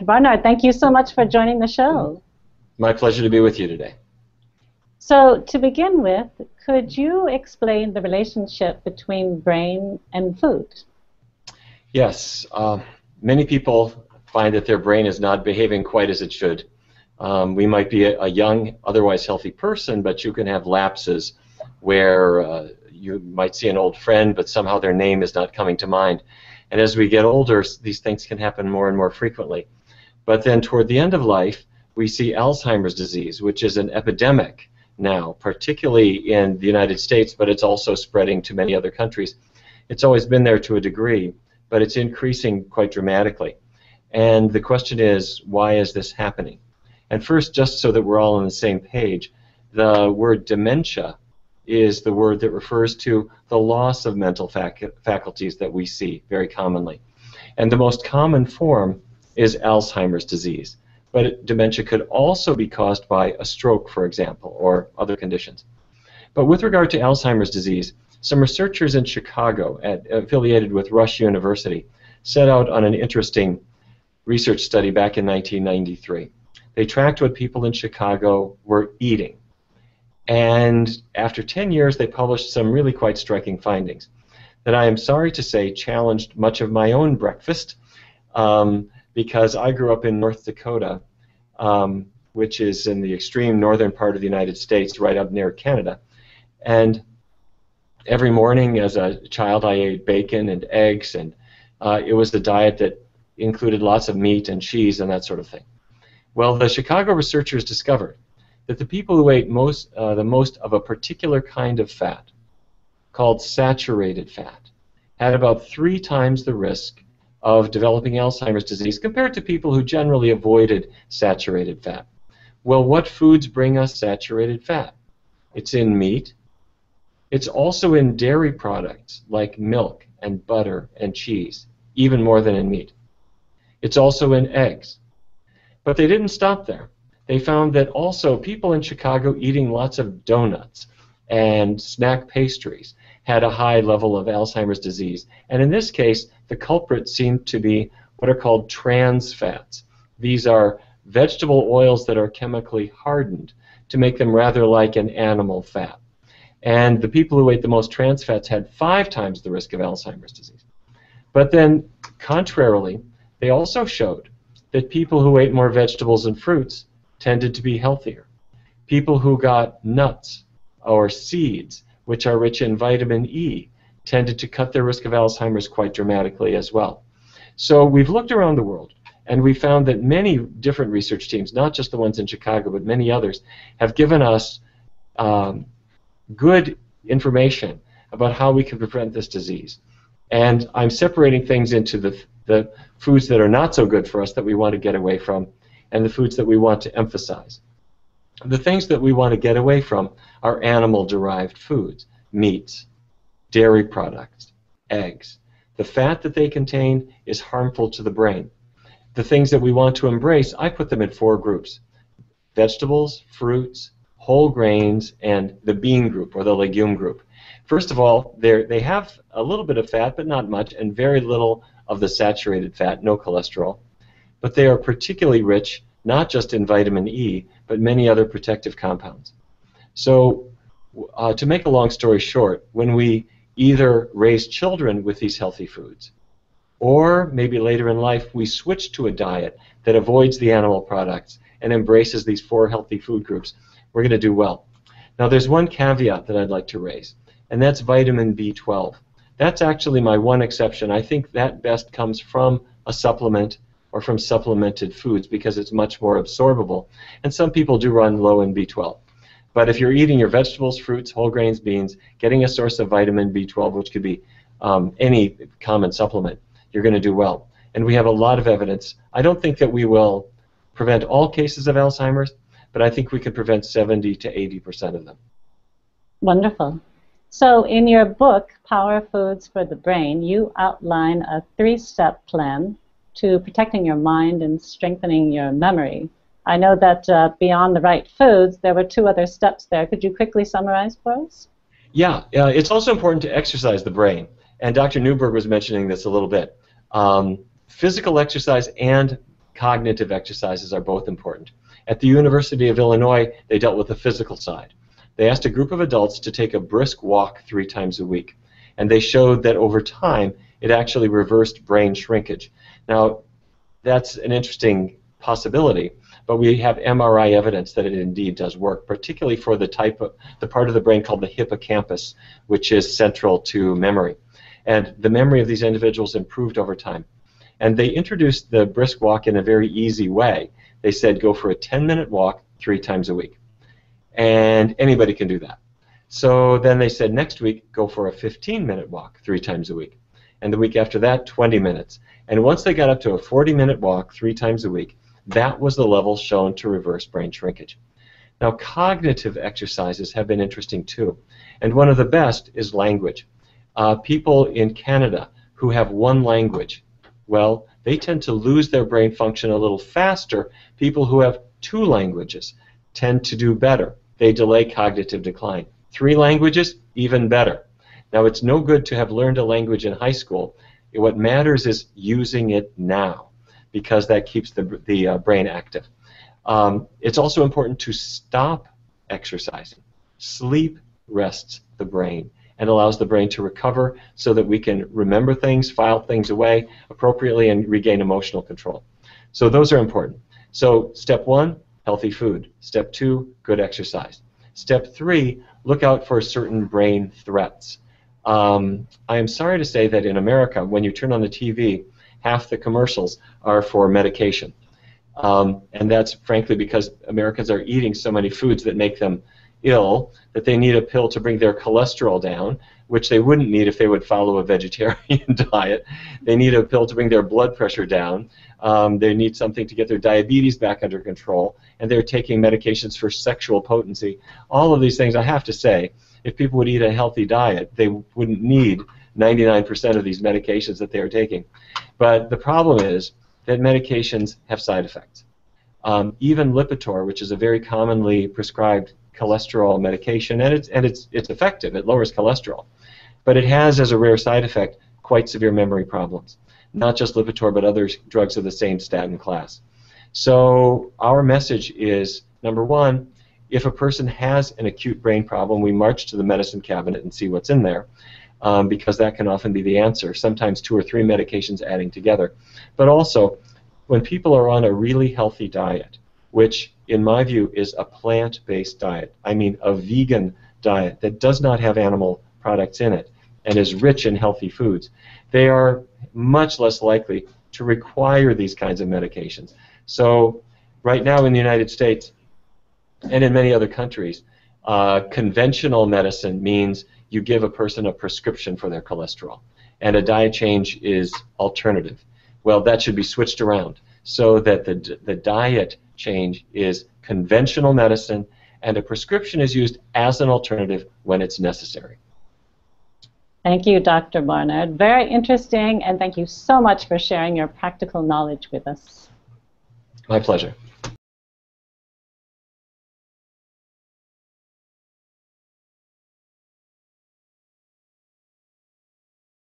Barnard, thank you so much for joining the show. My pleasure to be with you today. So, to begin with, could you explain the relationship between brain and food? Yes, many people find that their brain is not behaving quite as it should. We might be a young, otherwise healthy person, but you can have lapses where you might see an old friend, but somehow their name is not coming to mind. And as we get older, these things can happen more and more frequently. But then toward the end of life, we see Alzheimer's disease, which is an epidemic now, particularly in the United States, but it's also spreading to many other countries. It's always been there to a degree, but it's increasing quite dramatically. And the question is, why is this happening? And first, just so that we're all on the same page, the word dementia is the word that refers to the loss of mental faculties that we see very commonly. And the most common form is Alzheimer's disease. But dementia could also be caused by a stroke, for example, or other conditions. But with regard to Alzheimer's disease, some researchers in Chicago, affiliated with Rush University, set out on an interesting research study back in 1993. They tracked what people in Chicago were eating. And after 10 years, they published some really quite striking findings that I am sorry to say challenged much of my own breakfast, because I grew up in North Dakota, which is in the extreme northern part of the United States, right up near Canada. And every morning as a child I ate bacon and eggs, and it was the diet that included lots of meat and cheese and that sort of thing. Well, the Chicago researchers discovered that the people who ate the most of a particular kind of fat, called saturated fat, had about 3 times the risk of developing Alzheimer's disease compared to people who generally avoided saturated fat. Well, what foods bring us saturated fat? It's in meat. It's also in dairy products like milk and butter and cheese, even more than in meat. It's also in eggs. But they didn't stop there. They found that also people in Chicago eating lots of donuts and snack pastries had a high level of Alzheimer's disease. And in this case, the culprit seemed to be what are called trans fats. These are vegetable oils that are chemically hardened to make them rather like an animal fat. And the people who ate the most trans fats had 5 times the risk of Alzheimer's disease. But then, contrarily, they also showed that people who ate more vegetables and fruits tended to be healthier. People who got nuts or seeds, which are rich in vitamin E, tended to cut their risk of Alzheimer's quite dramatically as well. So we've looked around the world, and we found that many different research teams, not just the ones in Chicago, but many others, have given us good information about how we can prevent this disease. And I'm separating things into the foods that are not so good for us that we want to get away from, and the foods that we want to emphasize. The things that we want to get away from are animal-derived foods, meats, dairy products, eggs. The fat that they contain is harmful to the brain. The things that we want to embrace, I put them in 4 groups: vegetables, fruits, whole grains, and the bean group, or the legume group. First of all, they have a little bit of fat, but not much, and very little of the saturated fat, no cholesterol. But they are particularly rich, not just in vitamin E, but many other protective compounds. So, to make a long story short, when we either raise children with these healthy foods, or maybe later in life we switch to a diet that avoids the animal products and embraces these 4 healthy food groups, we're going to do well. Now, there's one caveat that I'd like to raise, and that's vitamin B12. That's actually my one exception. I think that best comes from a supplement or from supplemented foods because it's much more absorbable. And some people do run low in B12. But if you're eating your vegetables, fruits, whole grains, beans, getting a source of vitamin B12, which could be any common supplement, you're going to do well. And we have a lot of evidence. I don't think that we will prevent all cases of Alzheimer's, but I think we can prevent 70 to 80% of them. Wonderful. So in your book, Power Foods for the Brain, you outline a 3-step plan to protecting your mind and strengthening your memory. I know that beyond the right foods, there were 2 other steps there. Could you quickly summarize for us? Yeah, it's also important to exercise the brain. And Dr. Newberg was mentioning this a little bit. Physical exercise and cognitive exercises are both important. At the University of Illinois, they dealt with the physical side. They asked a group of adults to take a brisk walk 3 times a week, and they showed that over time it actually reversed brain shrinkage. Now, that's an interesting possibility, but we have MRI evidence that it indeed does work, particularly for the part of the brain called the hippocampus, which is central to memory. And the memory of these individuals improved over time. And they introduced the brisk walk in a very easy way. They said go for a 10-minute walk 3 times a week. And anybody can do that. So then they said next week go for a 15-minute walk 3 times a week. And the week after that, 20 minutes. And once they got up to a 40-minute walk 3 times a week, that was the level shown to reverse brain shrinkage. Now, cognitive exercises have been interesting too. And one of the best is language. People in Canada who have one language, well, they tend to lose their brain function a little faster. People who have 2 languages tend to do better. They delay cognitive decline. 3 languages, even better. Now, it's no good to have learned a language in high school. What matters is using it now, because that keeps the brain active. It's also important to stop exercising. Sleep rests the brain and allows the brain to recover so that we can remember things, file things away appropriately, and regain emotional control. So those are important. So step 1, healthy food. Step 2, good exercise. Step 3, look out for certain brain threats. I am sorry to say that in America, when you turn on the TV, half the commercials are for medication. And that's frankly because Americans are eating so many foods that make them ill that they need a pill to bring their cholesterol down, which they wouldn't need if they would follow a vegetarian diet. They need a pill to bring their blood pressure down. They need something to get their diabetes back under control, and they're taking medications for sexual potency. All of these things, I have to say, if people would eat a healthy diet, they wouldn't need 99% of these medications that they are taking. But the problem is that medications have side effects. Even Lipitor, which is a very commonly prescribed cholesterol medication, and it's effective. It lowers cholesterol, but it has as a rare side effect quite severe memory problems. Not just Lipitor, but other drugs of the same statin class. So our message is, number 1, if a person has an acute brain problem, we march to the medicine cabinet and see what's in there, because that can often be the answer. Sometimes 2 or 3 medications adding together. But also, when people are on a really healthy diet, which in my view is a plant-based diet, I mean a vegan diet that does not have animal products in it and is rich in healthy foods, they are much less likely to require these kinds of medications. So right now in the United States and in many other countries, conventional medicine means you give a person a prescription for their cholesterol, and a diet change is alternative. Well, that should be switched around so that the diet change is conventional medicine and a prescription is used as an alternative when it's necessary. Thank you, Dr. Barnard. Very interesting, and thank you so much for sharing your practical knowledge with us. My pleasure.